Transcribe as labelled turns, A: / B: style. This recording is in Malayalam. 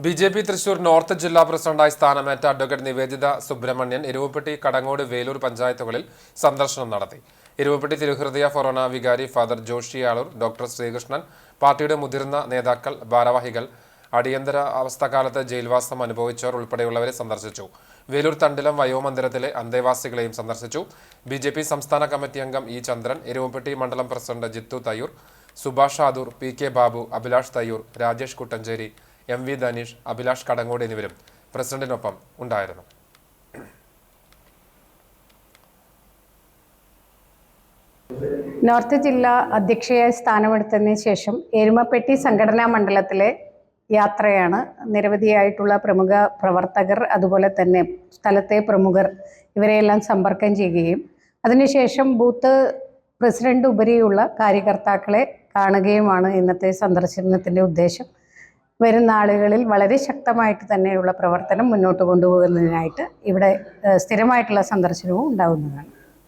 A: ബി.ജെ.പി. തൃശൂർ നോർത്ത് ജില്ലാ പ്രസിഡന്റായി സ്ഥാനമേറ്റ അഡ്വക്കേറ്റ് നിവേദിത സുബ്രഹ്മണ്യൻ എരുവപ്പെട്ടി, കടങ്ങോട്, വേലൂർ പഞ്ചായത്തുകളിൽ സന്ദർശനം നടത്തി. എരുവപ്പെട്ടി തിരുഹൃദയ ഫൊറോന വികാരി ഫാദർ ജോഷി ആളൂർ, ഡോക്ടർ ശ്രീകൃഷ്ണൻ, പാർട്ടിയുടെ മുതിർന്ന നേതാക്കൾ, ഭാരവാഹികൾ, അടിയന്തര അവസ്ഥക്കാലത്ത് ജയിൽവാസം അനുഭവിച്ചവർ ഉൾപ്പെടെയുള്ളവരെ സന്ദർശിച്ചു. വേലൂർ തണ്ടിലം വയോമന്ദിരത്തിലെ അന്തേവാസികളെയും സന്ദർശിച്ചു. ബി.ജെ.പി. സംസ്ഥാന കമ്മിറ്റി അംഗം ഇ. ചന്ദ്രൻ, എരുവപ്പെട്ടി മണ്ഡലം president Jithu Thayyur, Subhash Adur, PK. Babu, Abhilash Thayyur, Rajesh Kuttancheri, MV. Dhaneesh, Abhilash Kadangode എന്നിവരും പ്രസിഡന്റിനൊപ്പം ഉണ്ടായിരുന്നു.
B: നോർത്ത് ജില്ലാ അധ്യക്ഷയായി സ്ഥാനമെടുത്തതിന് ശേഷം എരുമപ്പെട്ടി സംഘടനാ മണ്ഡലത്തിലെ യാത്രയാണ്. നിരവധിയായിട്ടുള്ള പ്രമുഖ പ്രവർത്തകർ, അതുപോലെ തന്നെ സ്ഥലത്തെ പ്രമുഖർ ഇവരെയെല്ലാം സമ്പർക്കം ചെയ്യുകയും അതിനുശേഷം ബൂത്ത് പ്രസിഡന്റ് ഉപരിയുള്ള കാര്യകർത്താക്കളെ കാണുകയുമാണ് ഇന്നത്തെ സന്ദർശനത്തിൻ്റെ ഉദ്ദേശം. വരുന്ന ആളുകളിൽ വളരെ ശക്തമായിട്ട് തന്നെയുള്ള പ്രവർത്തനം മുന്നോട്ട് കൊണ്ടുപോകുന്നതിനായിട്ട് ഇവിടെ സ്ഥിരമായിട്ടുള്ള സന്ദർശനവും ഉണ്ടാകുന്നതാണ്.